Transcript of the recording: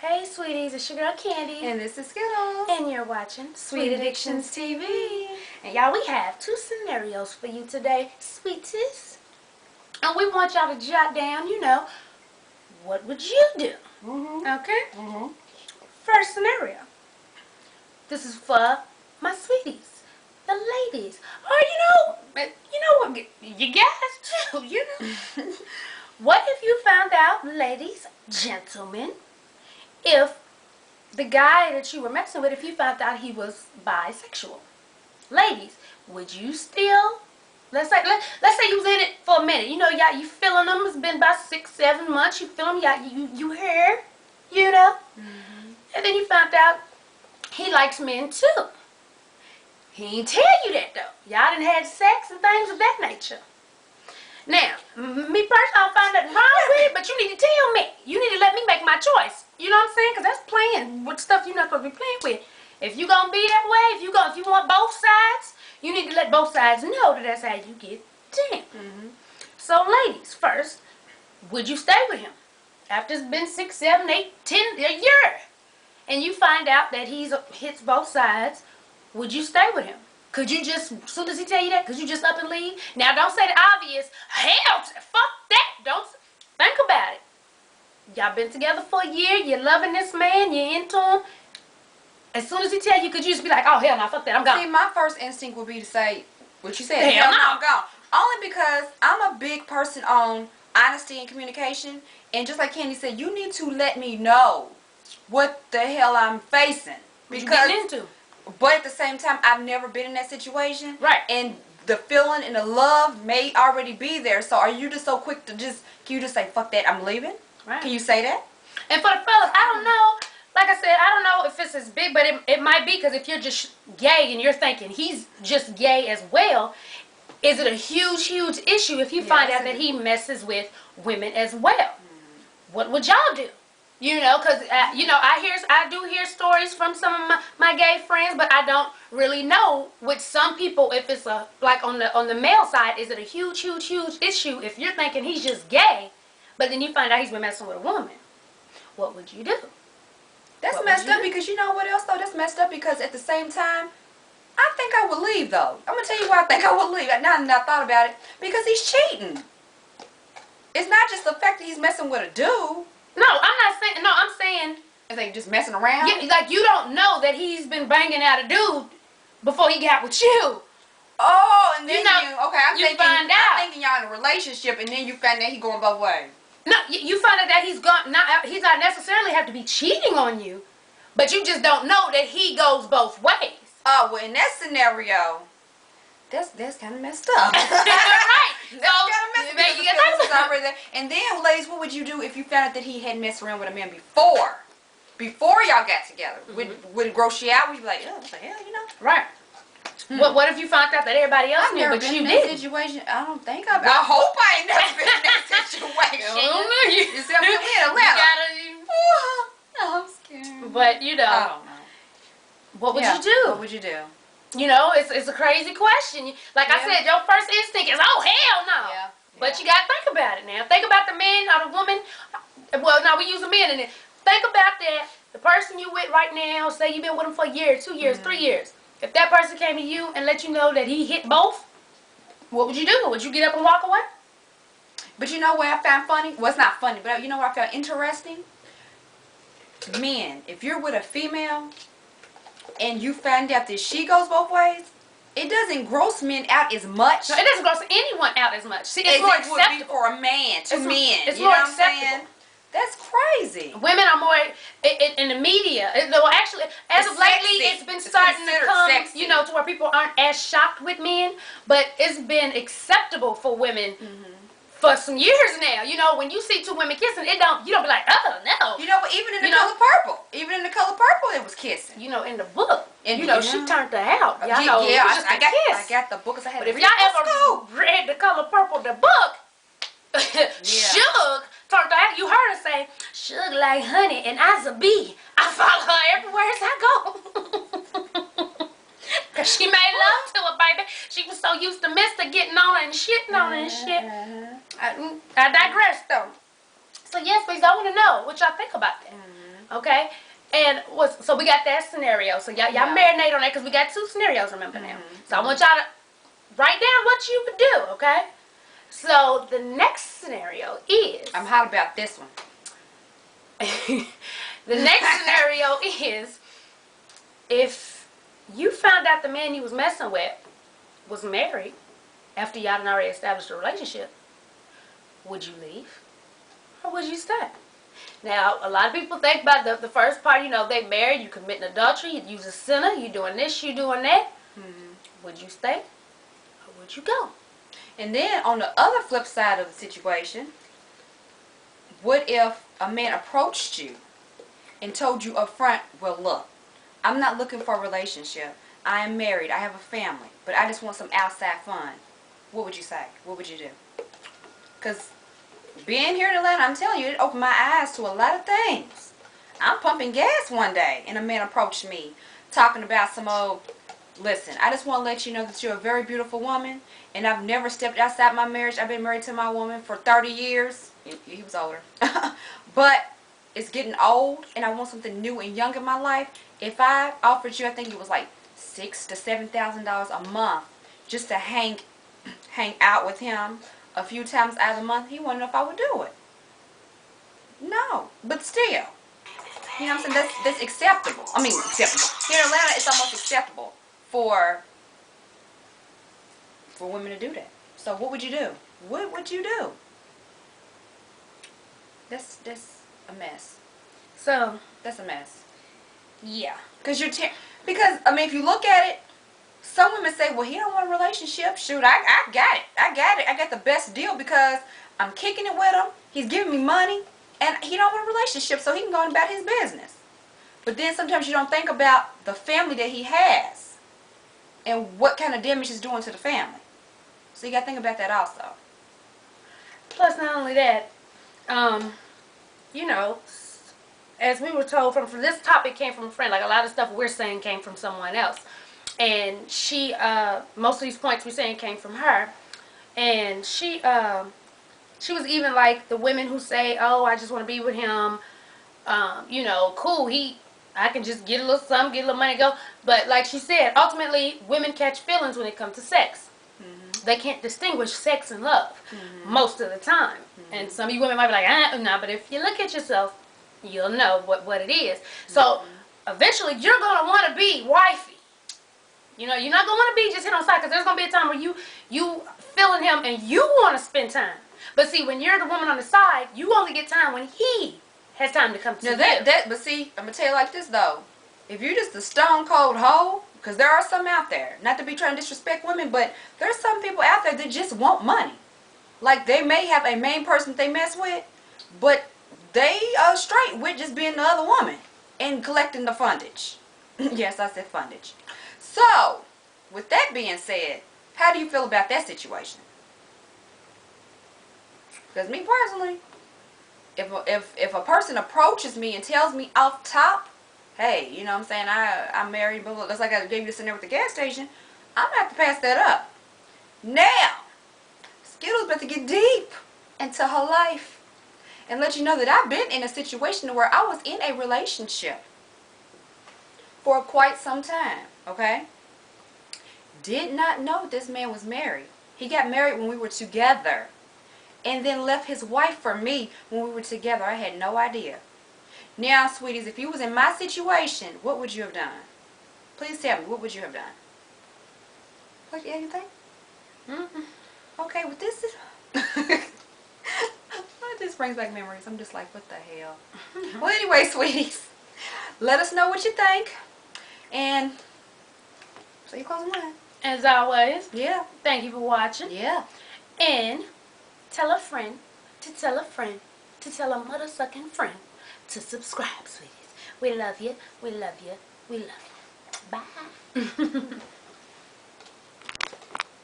Hey sweeties, it's your girl Candy. And this is Skittles. And you're watching Sweet Addictions TV. And y'all, we have two scenarios for you today, sweeties. And we want y'all to jot down, what would you do? Okay? First scenario. This is for my sweeties, the ladies. Or, what, you guys too, What if you found out, ladies, gentlemen, if the guy that you were messing with, if you found out he was bisexual? Ladies, would you still, let's say you was in it for a minute, you feeling them, it's been about 6-7 months, you feel them, you heard, and then you found out he likes men too. He ain't tell you that though. Y'all done had sex and things of that nature. Now, me personally, I don't find nothing wrong with it, but you need to tell me. You need to let me make my choice. You know what I'm saying? Because that's playing with stuff you're not going to be playing with. If you're going to be that way, if you want both sides, you need to let both sides know that that's how you get down. So, ladies, first, would you stay with him? After it's been 6, 7, 8, 10, a year, and you find out that he hits both sides, would you stay with him? Could you just, as soon as he tell you that, could you just up and leave? Now, don't say the obvious. Hell, fuck that. Don't think about it. Y'all been together for a year. You're loving this man. You're into him. As soon as he tell you, could you just be like, oh, hell no, fuck that. I'm gone. See, my first instinct would be to say what you said. Hell no. I'm gone. Only because I'm a big person on honesty and communication. And just like Candy said, you need to let me know what the hell I'm facing. What you getting into? But at the same time, I've never been in that situation. Right. And the feeling and the love may already be there. So are you just so quick to can you just say, fuck that, I'm leaving? Right. Can you say that? And for the fellas, I don't know. Like I said, I don't know if it's as big, but it might be, because if you're just gay and you're thinking he's just gay as well, is it a huge, huge issue if you find out that he messes with women as well? What would y'all do? Because, I do hear stories from some of my gay friends, but I don't really know with some people if it's like on the male side, is it a huge, huge, huge issue if you're thinking he's just gay, but then you find out he's been messing with a woman? What would you do? That's messed up, because you know what else though? That's messed up because at the same time, I think I would leave though. I'm going to tell you why I think I would leave. Now that I thought about it, because he's cheating. It's not just the fact that he's messing with a dude. No, I'm saying. Is they just messing around? Yeah, like you don't know that he's been banging out a dude before he got with you. Oh, and then I'm thinking y'all in a relationship, and then you find out he going both ways. No, you find out that he's not necessarily have to be cheating on you, but you just don't know that he goes both ways. Oh, well, in that scenario, that's kind of messed up. Right. That's kind of messed up. And then, ladies, what would you do if you found out that he had messed around with a man before? Before y'all got together? Would it gross you out? Would you be like, oh, what the hell, Right. What if you found out that everybody else knew, but you didn't? Situation. I don't think I hope I ain't never been in that situation. I don't know. You see, I'm in Atlanta. I'm scared. But, I don't know. What would you do? What would you do? It's a crazy question. Like I said, your first instinct is, oh, hell no. Yeah. But you got to think about it now. Think about the man or the woman. Well, now we use a man in it. Think about that. The person you with right now, say you've been with him for a year, 2 years, 3 years. If that person came to you and let you know that he hit both, what would you do? Would you get up and walk away? But you know what I found funny? Well, it's not funny, but you know what I found interesting? Men, if you're with a female and you find out that she goes both ways, it doesn't gross men out as much. No, it doesn't gross anyone out as much. See, it's as more it would be acceptable for a man, men. It's you more know what I'm acceptable. saying? That's crazy. Women are more in the media. Well, actually, as of lately, it's been starting to come, sexy. to where people aren't as shocked with men. But it's been acceptable for women for some years now. When you see two women kissing, you don't be like, oh no. But even in the color purple, it was kissing. In the book, she turned her out. I got the book. But if y'all ever read The Color Purple, the book, Suge turned her out. You heard her say, Suge like honey and I's a bee. I follow her everywhere as I go. Because she made love to her, baby. She was so used to Mr. getting on her and shitting on her and shit. I digress, though. So, yes, please, I want to know what y'all think about that. Okay? And so we got that scenario. So y'all marinate on that because we got 2 scenarios, remember now. So I want y'all to write down what you would do, okay? So the next scenario is... I'm hot about this one. The next scenario is if you found out the man you was messing with was married after y'all had already established a relationship, would you leave or would you stay? Now, a lot of people think about the first part, you know, they married, you committing adultery, you're a sinner, you doing this, you doing that. Would you stay or would you go? And then on the other flip side of the situation, what if a man approached you and told you up front, well, look, I'm not looking for a relationship. I am married. I have a family. But I just want some outside fun. What would you say? What would you do? Because being here in Atlanta, I'm telling you, it opened my eyes to a lot of things. I'm pumping gas one day, and a man approached me talking about some old, listen, I just want to let you know that you're a very beautiful woman, and I've never stepped outside my marriage. I've been married to my woman for 30 years. He was older. But it's getting old, and I want something new and young in my life. If I offered you, I think it was like $6,000 to $7,000 a month just to hang out with him a few times out of the month, he wanted to know if I would do it. No, but still, you know what I'm saying? That's acceptable. I mean, acceptable. Here in Atlanta, it's almost acceptable for women to do that. So what would you do? What would you do? That's a mess. So That's a mess. yeah, Because I mean, if you look at it, some women say, well, he don't want a relationship. Shoot, I got it. I got it. I got the best deal because I'm kicking it with him. He's giving me money. And he don't want a relationship, so he can go on about his business. But then sometimes you don't think about the family that he has and what kind of damage he's doing to the family. So you got to think about that also. plus not only that, you know, as we were told from this topic came from a friend, like a lot of stuff we're saying came from someone else. And she, most of these points we're saying came from her. And she was even like the women who say, oh, I just want to be with him. You know, cool, I can just get a little something, get a little money, go. But like she said, ultimately, women catch feelings when it comes to sex. They can't distinguish sex and love most of the time. And some of you women might be like, no, but if you look at yourself, you'll know what it is. So eventually, you're going to want to be wifey. You know, you're not going to want to be just hit on side because there's going to be a time where you feeling him and you want to spend time. But see, when you're the woman on the side, you only get time when he has time to come to you. But see, I'm going to tell you like this, though. If you're just a stone cold hoe, because there are some out there, not to be trying to disrespect women, but there's some people out there that just want money. Like, they may have a main person that they mess with, but they are straight with just being the other woman and collecting the fundage. Yes, I said fundage. So, with that being said, how do you feel about that situation? Because me personally, if a person approaches me and tells me off top, hey, you know what I'm saying, I'm married, but that's like I gave you the scenario with the gas station, I'm going to have to pass that up. Now, Skittles about to get deep into her life and let you know that I've been in a situation where I was in a relationship for quite some time, okay? Did not know this man was married. He got married when we were together and then left his wife for me when we were together. I had no idea. Now, sweeties, if you was in my situation, what would you have done? Please tell me, what would you have done? What, anything? Okay, well, this is... This brings back memories. I'm just like, what the hell? Well, anyway, sweeties, let us know what you think. And so you closing line. As always, Yeah. thank you for watching. Yeah. And tell a friend to tell a friend to tell a mother-sucking friend to subscribe, sweeties. We love you. We love you. We love you. Bye.